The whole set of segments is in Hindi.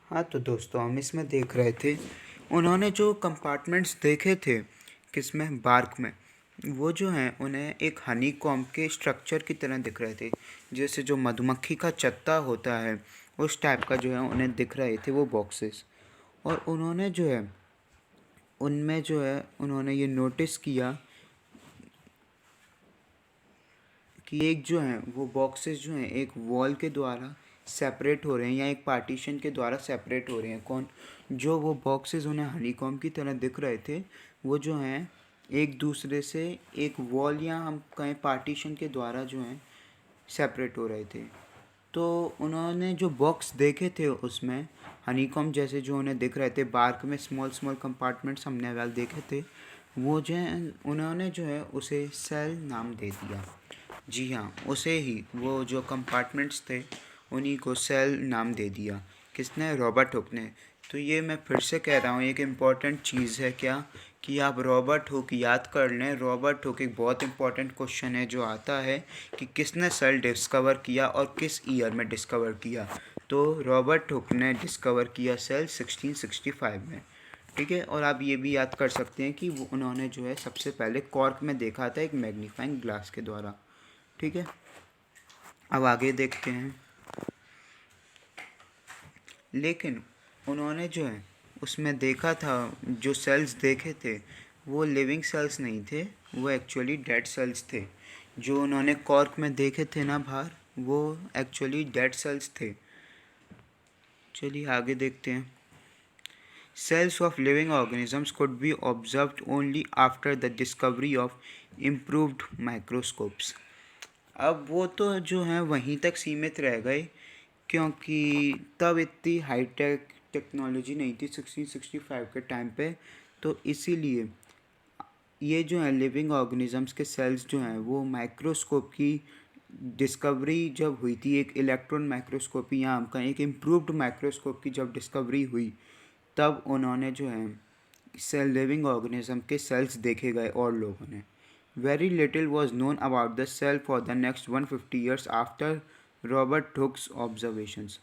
हाँ तो दोस्तों हम इसमें देख रहे थे। उन्होंने जो कंपार्टमेंट्स देखे थे किसमें, बार्क में, वो जो हैं उन्हें एक हनी कॉम्ब के स्ट्रक्चर की तरह दिख रहे थे। जैसे जो मधुमक्खी का छत्ता होता है उस टाइप का जो है उन्हें दिख रहे थे वो बॉक्सेस। और उन्होंने जो है उनमें जो है उन्होंने ये नोटिस किया कि एक जो है वो बॉक्सेस जो हैं एक वॉल के द्वारा सेपरेट हो रहे हैं या एक पार्टीशन के द्वारा सेपरेट हो रहे हैं। कौन? जो वो बॉक्सेस उन्हें हनीकॉम्ब की तरह दिख रहे थे वो जो हैं एक दूसरे से एक वॉल या हम कहें पार्टीशन के द्वारा जो हैं सेपरेट हो रहे थे। तो उन्होंने जो बॉक्स देखे थे उसमें हनीकॉम्ब जैसे जो उन्हें दिख रहे थे, बार्क में स्मॉल स्मॉल कंपार्टमेंट्स हमने वाल देखे थे, वो जो है उन्होंने जो है उसे सेल नाम दे दिया। जी हाँ, उसे ही, वो जो कंपार्टमेंट्स थे उन्हीं को सेल नाम दे दिया। किसने? रॉबर्ट हुक ने। तो ये मैं फिर से कह रहा हूँ, एक इम्पॉर्टेंट चीज़ है क्या कि आप रॉबर्ट हुक याद कर लें। रॉबर्ट हुक एक बहुत इंपॉर्टेंट क्वेश्चन है जो आता है कि किसने सेल डिस्कवर किया और किस ईयर में डिस्कवर किया। तो रॉबर्ट हुक ने डिस्कवर किया सेल 1665 में। ठीक है, और आप ये भी याद कर सकते हैं कि वो उन्होंने जो है सबसे पहले कॉर्क में देखा था एक मैग्नीफाइंग ग्लास के द्वारा। ठीक है, अब आगे देखते हैं। लेकिन उन्होंने जो है उसमें देखा था, जो सेल्स देखे थे वो लिविंग सेल्स नहीं थे, वो एक्चुअली डेड सेल्स थे। जो उन्होंने कॉर्क में देखे थे ना बाहर, वो एक्चुअली डेड सेल्स थे। चलिए आगे देखते हैं। Cells of living organisms could be observed only after the discovery of improved microscopes. अब वो तो जो है वहीं तक सीमित रह गए क्योंकि तब इतनी हाईटेक टेक्नोलॉजी नहीं थी 1665 के टाइम पे। तो इसीलिए ये जो है लिविंग ऑर्गेनिजम्स के सेल्स जो हैं वो माइक्रोस्कोप की डिस्कवरी जब हुई थी, एक इलेक्ट्रॉन माइक्रोस्कोपी या हम कहें एक इम्प्रूव्ड माइक्रोस्कोप की जब डिस्कवरी हुई, तब उन्होंने जो है सेल लिविंग ऑर्गेनिज्म के सेल्स देखे गए और लोगों ने। Very little was known about the cell for the next 150 years after Robert Hooke's observations.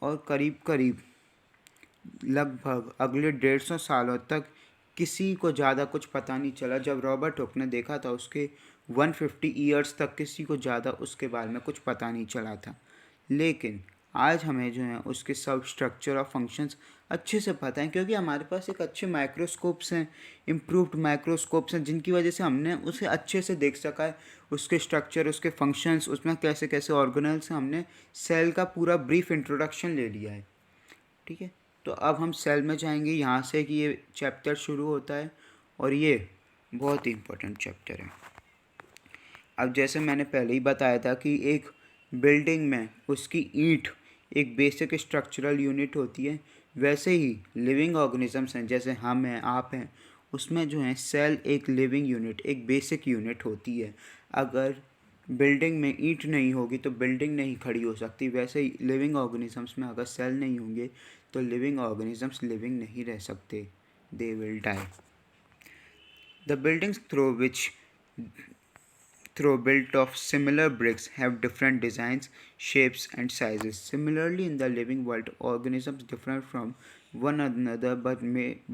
और करीब करीब लगभग अगले 150 सालों तक किसी को ज़्यादा कुछ पता नहीं चला। जब रॉबर्ट हुक ने देखा था उसके 150 ईयर्स तक किसी को ज़्यादा उसके बारे में कुछ पता नहीं चला था। लेकिन आज हमें जो है उसके सब स्ट्रक्चर और फंक्शंस अच्छे से पता है क्योंकि हमारे पास एक अच्छे माइक्रोस्कोप्स हैं, इम्प्रूव्ड माइक्रोस्कोप्स हैं, जिनकी वजह से हमने उसे अच्छे से देख सका है, उसके स्ट्रक्चर, उसके फंक्शंस, उसमें कैसे कैसे ऑर्गेनल्स हैं। हमने सेल का पूरा ब्रीफ इंट्रोडक्शन ले लिया है। ठीक है, तो अब हम सेल में जाएंगे यहाँ से कि ये चैप्टर शुरू होता है और ये बहुत ही इम्पोर्टेंट चैप्टर है। अब जैसे मैंने पहले ही बताया था कि एक बिल्डिंग में उसकी ईंट एक बेसिक स्ट्रक्चरल यूनिट होती है, वैसे ही लिविंग ऑर्गेनिजम्स हैं, जैसे हम हैं, आप हैं, उसमें जो है सेल एक लिविंग यूनिट, एक बेसिक यूनिट होती है। अगर बिल्डिंग में ईंट नहीं होगी तो बिल्डिंग नहीं खड़ी हो सकती। वैसे ही लिविंग ऑर्गेनिजम्स में अगर सेल नहीं होंगे तो लिविंग ऑर्गेनिजम्स लिविंग नहीं रह सकते, they will die. The buildings through built of similar bricks have different designs, shapes and sizes. Similarly, in the living world, organisms differ from one another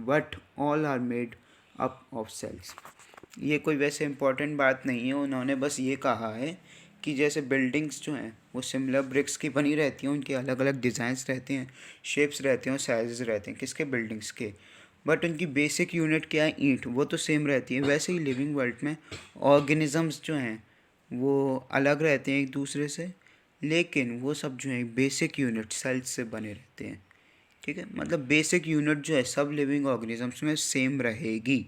but all are made up of cells. ये कोई वैसे इम्पोर्टेंट बात नहीं है, उन्होंने बस ये कहा है कि जैसे बिल्डिंग्स जो हैं वो सिमिलर ब्रिक्स की बनी रहती हैं, उनके अलग अलग डिज़ाइंस रहते हैं, शेप्स रहते हैं और साइजेस रहते हैं, किसके? बिल्डिंग्स के। बट उनकी बेसिक यूनिट क्या है? ईंट, वो तो सेम रहती है। वैसे ही लिविंग वर्ल्ड में ऑर्गेनिजम्स जो हैं वो अलग रहते हैं एक दूसरे से, लेकिन वो सब जो है बेसिक यूनिट सेल्स से बने रहते हैं। ठीक है, मतलब बेसिक यूनिट जो है सब लिविंग ऑर्गेनिजम्स में सेम रहेगी,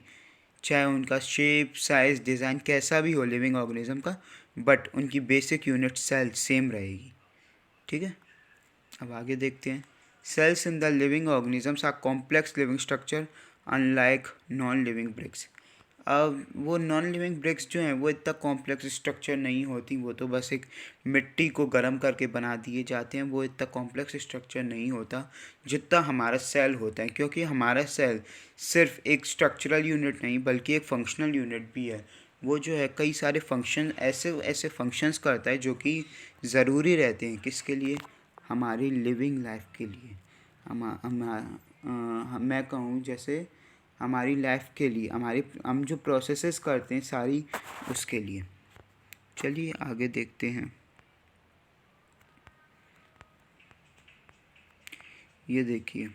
चाहे उनका शेप, साइज़, डिज़ाइन कैसा भी हो लिविंग ऑर्गेनिज्म का, बट उनकी बेसिक यूनिट सेल सेम रहेगी। ठीक है, अब आगे देखते हैं। Cells in the living organisms are complex living structure unlike non living bricks. अब वो नॉन लिविंग ब्रिक्स जो हैं वो इतना कॉम्प्लेक्स स्ट्रक्चर नहीं होती, वो तो बस एक मिट्टी को गर्म करके बना दिए जाते हैं। वो इतना कॉम्प्लेक्स स्ट्रक्चर नहीं होता जितना हमारा सेल होता है, क्योंकि हमारा सेल सिर्फ एक स्ट्रक्चरल यूनिट नहीं बल्कि एक फंक्शनल यूनिट भी है। वो जो है कई सारे फंक्शन ऐसे ऐसे फंक्शंस करता है जो कि ज़रूरी रहते हैं, किसके लिए? हमारी लिविंग लाइफ के लिए। मैं कहूँ जैसे हमारी लाइफ के लिए, हम जो प्रोसेसेस करते हैं सारी, उसके लिए। चलिए आगे देखते हैं। ये देखिए,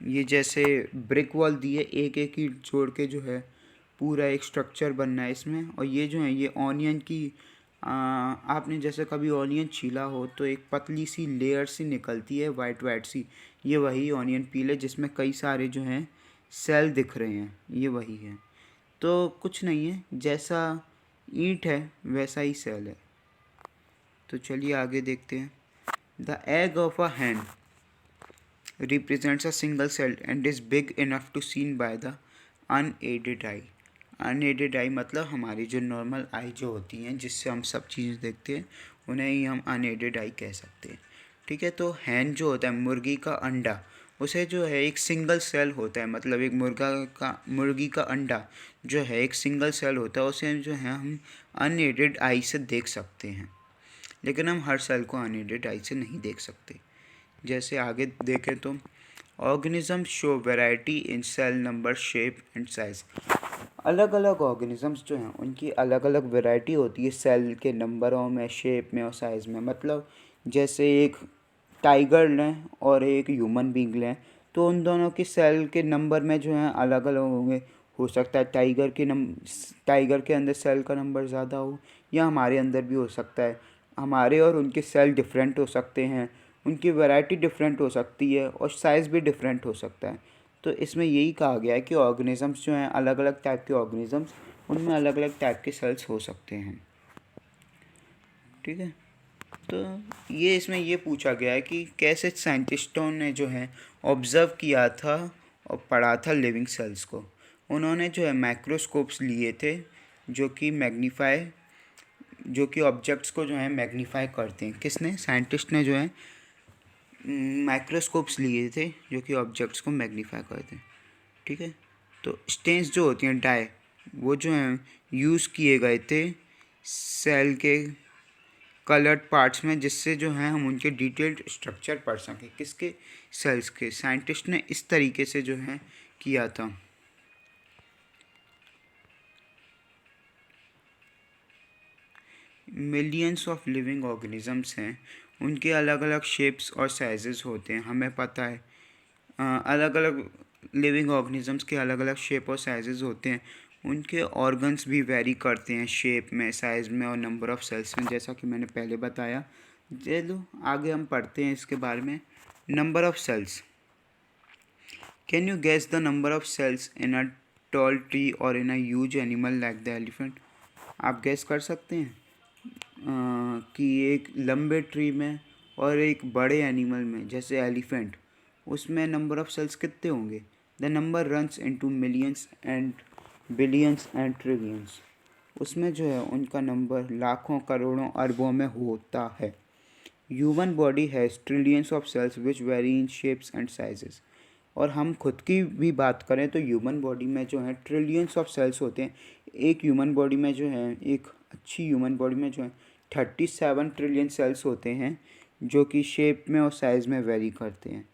ये जैसे ब्रिक वॉल दी है, एक एक ईंट जोड़ के जो है पूरा एक स्ट्रक्चर बनना है इसमें। और ये जो है ये ऑनियन की आपने जैसे कभी ऑनियन छीला हो तो एक पतली सी लेयर सी निकलती है, वाइट वाइट सी, ये वही ऑनियन पील है जिसमें कई सारे जो हैं सेल दिख रहे हैं, ये वही है। तो कुछ नहीं है, जैसा ईंट है वैसा ही सेल है। तो चलिए आगे देखते हैं। The egg of a hand represents a single cell and is big enough to seen by the unaided eye। Unaided eye मतलब हमारी जो नॉर्मल आई जो होती हैं जिससे हम सब चीज़ें देखते हैं, उन्हें ही हम अनएडेड आई कह सकते हैं। ठीक है, तो हैन जो होता है मुर्गी का अंडा, उसे जो है एक सिंगल सेल होता है, मतलब एक मुर्गी का अंडा जो है एक सिंगल सेल होता है, उसे जो है हम अनएडेड आई से देख सकते हैं। लेकिन हम हर सेल को अनएडेड आई से नहीं देख सकते। जैसे आगे देखें तो organism show variety in cell number, shape and size. अलग अलग ऑर्गेनिजम्स जो हैं उनकी अलग अलग वैरायटी होती है सेल के नंबरों में, शेप में और साइज़ में। मतलब जैसे एक टाइगर लें और एक ह्यूमन बींग लें तो उन दोनों की सेल के नंबर में जो है अलग अलग होंगे। हो सकता है टाइगर के अंदर सेल का नंबर ज़्यादा हो, या हमारे अंदर भी हो सकता है। हमारे और उनके सेल डिफरेंट हो सकते हैं, उनकी वैरायटी डिफरेंट हो सकती है और साइज़ भी डिफरेंट हो सकता है। तो इसमें यही कहा गया है कि ऑर्गेनिजम्स जो हैं अलग अलग टाइप के ऑर्गेनिजम्स, उनमें अलग अलग टाइप के सेल्स हो सकते हैं। ठीक है, तो ये इसमें ये पूछा गया है कि कैसे साइंटिस्टों ने जो है ऑब्ज़र्व किया था और पढ़ा था लिविंग सेल्स को। उन्होंने जो है माइक्रोस्कोप्स लिए थे जो कि ऑब्जेक्ट्स को जो है मैग्नीफाई करते हैं। किसने? साइंटिस्ट ने जो है माइक्रोस्कोप्स लिए थे जो कि ऑब्जेक्ट्स को मैग्नीफाई करते हैं। ठीक है, तो स्टेन्स जो होती हैं डाई, वो जो हैं यूज़ किए गए थे सेल के कलर्ड पार्ट्स में, जिससे जो है हम उनके डिटेल्ड स्ट्रक्चर पढ़ सकें। किसके? सेल्स के। साइंटिस्ट ने इस तरीके से जो है किया था। मिलियंस ऑफ लिविंग ऑर्गेनिजम्स हैं, उनके अलग अलग शेप्स और साइजेस होते हैं, हमें पता है। अलग अलग लिविंग ऑर्गेनिजम्स के अलग अलग शेप और साइजेस होते हैं। उनके ऑर्गन्स भी वेरी करते हैं शेप में, साइज़ में और नंबर ऑफ़ सेल्स में, जैसा कि मैंने पहले बताया। चलो आगे हम पढ़ते हैं इसके बारे में। Number of cells. Can you guess the number of cells in a tall tree और in a huge animal like the elephant? आप गेस कर सकते हैं कि एक लंबे ट्री में और एक बड़े एनिमल में जैसे एलिफेंट, उसमें नंबर ऑफ़ सेल्स कितने होंगे? The number runs into millions and billions and trillions. उसमें जो है उनका नंबर लाखों, करोड़ों, अरबों में होता है। Human body has trillions of cells which very in shapes and sizes. और हम खुद की भी बात करें तो ह्यूमन बॉडी में जो है ट्रिलियंस ऑफ सेल्स होते हैं। एक ह्यूमन बॉडी में जो है, एक अच्छी ह्यूमन बॉडी में जो है 37 ट्रिलियन सेल्स होते हैं, जो कि शेप में और साइज़ में वेरी करते हैं।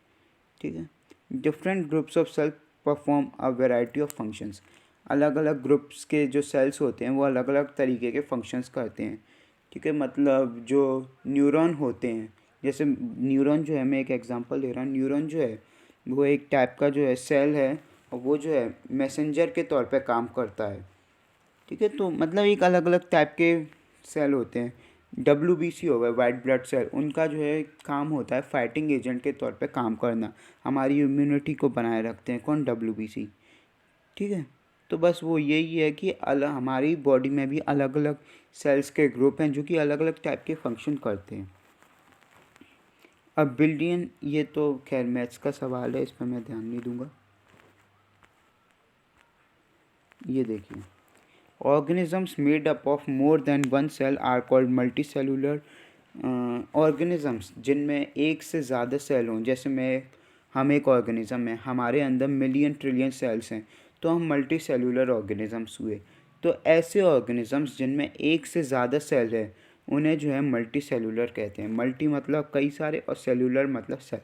ठीक है, different groups of cell perform a variety of functions. अलग अलग ग्रुप्स के जो सेल्स होते हैं वो अलग अलग तरीके के फंक्शंस करते हैं। ठीक है, मतलब जो न्यूरॉन होते हैं, जैसे न्यूरॉन जो है, मैं एक एग्जांपल दे रहा हूँ। न्यूरॉन जो है वो एक टाइप का जो है सेल है, और वो जो है मैसेंजर के तौर पे काम करता है। ठीक है, तो मतलब एक अलग अलग टाइप के सेल होते हैं। WBC हो गए, वाइट ब्लड सेल, उनका जो है काम होता है फाइटिंग एजेंट के तौर पे काम करना, हमारी इम्यूनिटी को बनाए रखते हैं। कौन? WBC। ठीक है, तो बस वो यही है कि हमारी बॉडी में भी अलग अलग सेल्स के ग्रुप हैं जो कि अलग अलग टाइप के फंक्शन करते हैं। अब बिलियन, ये तो खैर मैथ्स का सवाल है, इस पर मैं ध्यान नहीं दूंगा। ये देखिए, organisms made up of more than one cell are called multicellular. Organisms जिनमें एक से ज़्यादा सेल हों, जैसे हम एक ऑर्गेनिज़म है, हमारे अंदर मिलियन ट्रिलियन सेल्स हैं, तो हम मल्टी सेलुलर ऑर्गेनिजम्स हुए। तो ऐसे ऑर्गेनिजम्स जिनमें एक से ज़्यादा सेल है उन्हें जो है मल्टी सेलुलर कहते हैं। मल्टी मतलब कई सारे और सेलुलर मतलब सेल,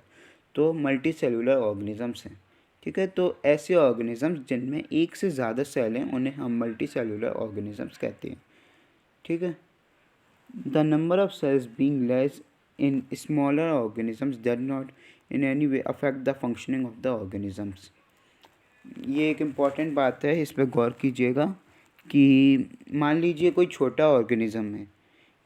तो मल्टी सेलुलर ऑर्गेनिजम्स हैं। ठीक है, तो ऐसे ऑर्गेनिजम्स जिनमें एक से ज़्यादा सेल हैं उन्हें हम मल्टी सेलुलर ऑर्गेनिजम्स कहते हैं। ठीक है, the number of sales being less in smaller organisms does not in any way affect the functioning of the organisms. ये एक इम्पॉर्टेंट बात है, इस पर गौर कीजिएगा कि मान लीजिए कोई छोटा ऑर्गेनिज़म है,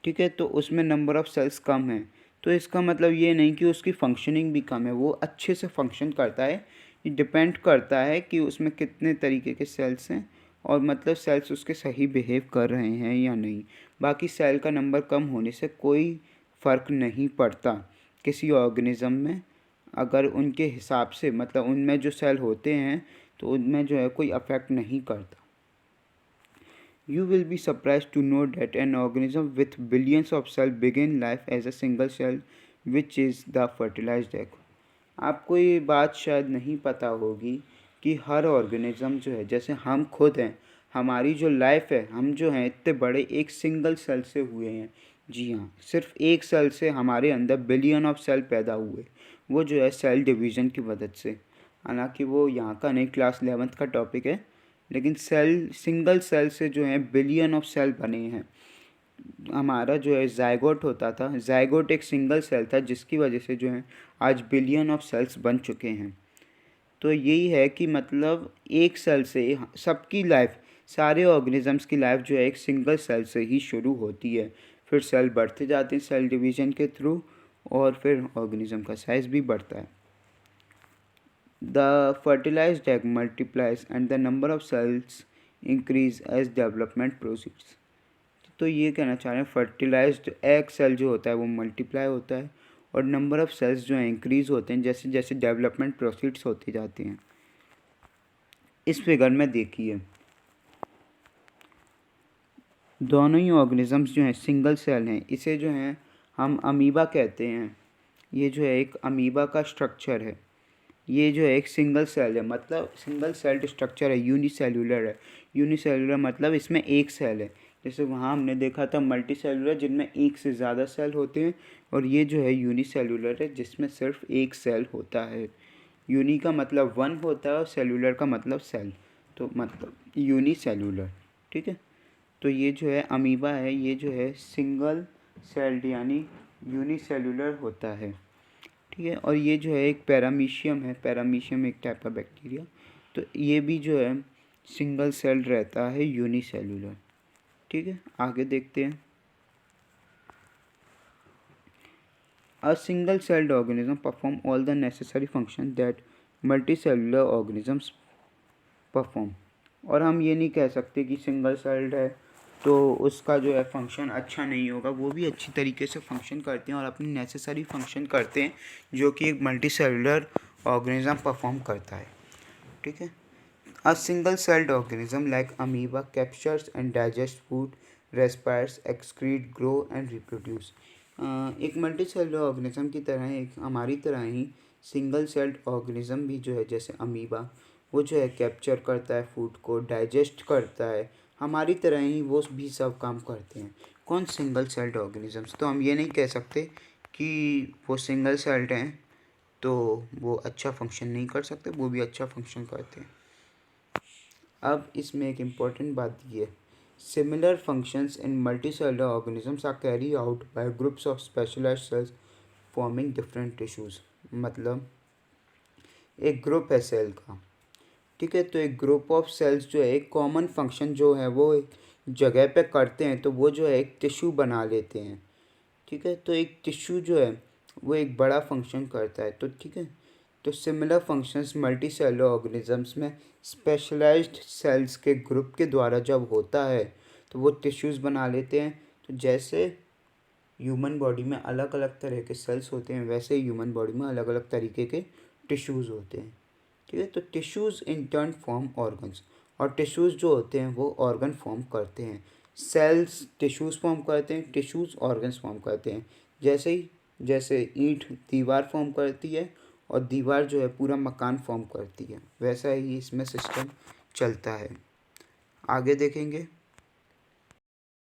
ठीक है, तो उसमें नंबर ऑफ़ सेल्स कम है, तो इसका मतलब ये नहीं कि उसकी फंक्शनिंग भी कम है, वो अच्छे से फंक्शन करता है। ये डिपेंड करता है कि उसमें कितने तरीके के सेल्स हैं और मतलब सेल्स उसके सही बिहेव कर रहे हैं या नहीं। बाकी सेल का नंबर कम होने से कोई फ़र्क नहीं पड़ता किसी ऑर्गेनिज़म में, अगर उनके हिसाब से मतलब उनमें जो सेल होते हैं तो उनमें जो है कोई अफेक्ट नहीं करता। You will be surprised to know that an organism with billions of cells begin life as a single cell, which is the fertilized egg. आपको ये बात शायद नहीं पता होगी कि हर ऑर्गेनिज़म जो है, जैसे हम खुद हैं, हमारी जो लाइफ है, हम जो हैं इतने बड़े एक सिंगल सेल से हुए हैं। जी हाँ, सिर्फ एक सेल से हमारे अंदर बिलियन ऑफ सेल पैदा हुए, वो जो है सेल डिवीज़न की मदद से। हालांकि वो यहाँ का नहीं, क्लास 11th का टॉपिक है, लेकिन सेल सिंगल सेल से जो है बिलियन ऑफ सेल बने हैं। हमारा जो है जाइगोट होता था, जाइगोट एक सिंगल सेल था जिसकी वजह से जो है आज बिलियन ऑफ सेल्स बन चुके हैं। तो यही है कि मतलब एक सेल से सबकी लाइफ, सारे ऑर्गेनिजम्स की लाइफ जो है एक सिंगल सेल से ही शुरू होती है, फिर सेल बढ़ते जाते हैं सेल डिवीज़न के थ्रू और फिर ऑर्गेनिज्म का साइज़ भी बढ़ता है। The fertilized egg multiplies and the number of cells increase as development proceeds. तो ये कहना चाह रहे हैं फर्टिलाइज्ड एग सेल जो होता है वो मल्टीप्लाई होता है और नंबर ऑफ़ सेल्स जो है इंक्रीज़ होते हैं जैसे जैसे डेवलपमेंट प्रोसीड्स होती जाती हैं। इस फिगर में देखिए, दोनों ही ऑर्गेनिजम्स जो हैं सिंगल सेल हैं, इसे जो है हम अमीबा कहते हैं। ये जो है एक अमीबा का स्ट्रक्चर है, ये जो है एक सिंगल सेल है, मतलब सिंगल सेल्ड स्ट्रक्चर है, यूनिसेल्यूलर है। यूनिसेल्यूलर मतलब इसमें एक सेल है, जैसे वहाँ हमने देखा था मल्टी सेलुलर जिनमें एक से ज़्यादा सेल होते हैं, और ये जो है यूनिसेल्यूलर है जिसमें सिर्फ एक सेल होता है। यूनी का मतलब वन होता है और सेलुलर का मतलब सेल, तो मतलब यूनिसेल्यूलर। ठीक है, तो ये जो है अमीबा है, ये जो है सिंगल सेल्ड यानी यूनिसेल्यूलर होता है। ठीक है, और ये जो है एक पैरामीशियम है, पैरामीशियम एक टाइप का बैक्टीरिया, तो ये भी जो है सिंगल सेल रहता है, यूनिसेल्यूलर। ठीक है, आगे देखते हैं। A single celled organism perform all the necessary function that multi cellular organisms perform. और हम ये नहीं कह सकते कि सिंगल सेल्ड है तो उसका जो है फंक्शन अच्छा नहीं होगा, वो भी अच्छी तरीके से फंक्शन करते हैं और अपनी नेसेसरी फंक्शन करते हैं जो कि एक मल्टी सेलुलर ऑर्गेनिज्म परफॉर्म करता है। ठीक है, a single celled organism like amoeba captures and digest food, respires, excrete, grow and reproduce. एक मल्टी सेलुलर ऑर्गेनिज्म की तरह, एक हमारी तरह ही सिंगल सेल्ड ऑर्गेनिज्म भी जो है जैसे अमीबा, वो जो है कैप्चर करता है फूड को, डाइजेस्ट करता है, हमारी तरह ही वो भी सब काम करते हैं। कौन? Single celled organisms. तो हम ये नहीं कह सकते कि वो सिंगल सेल्ड हैं तो वो अच्छा फंक्शन नहीं कर सकते, वो भी अच्छा फंक्शन करते हैं। अब इसमें एक इम्पॉर्टेंट बात ये है, similar functions in multicellular organisms are carry out by groups of specialised cells forming different tissues. मतलब एक ग्रुप है सेल का, ठीक है, तो एक ग्रुप ऑफ सेल्स जो है एक कॉमन फंक्शन जो है वो एक जगह पे करते हैं, तो वो जो है एक टिश्यू बना लेते हैं। ठीक है, तो एक टिश्यू जो है वो एक बड़ा फंक्शन करता है। तो ठीक है, तो similar functions multi cellular organisms में स्पेशलाइज्ड सेल्स के ग्रुप के द्वारा जब होता है तो वो टिश्यूज़ बना लेते हैं। तो जैसे ह्यूमन बॉडी में अलग अलग तरह के सेल्स होते हैं, वैसे ह्यूमन बॉडी में अलग अलग तरीके के टिश्यूज़ होते हैं। ठीक है, तो tissues in turn form organs, और टिश्यूज़ जो होते हैं वो ऑर्गन फॉर्म करते हैं। सेल्स टिश्यूज़ फॉर्म करते हैं, टिश्यूज़ ऑर्गन्स फॉर्म करते हैं। जैसे ईंट दीवार फॉर्म करती है और दीवार जो है पूरा मकान फॉर्म करती है, वैसा ही इसमें सिस्टम चलता है। आगे देखेंगे।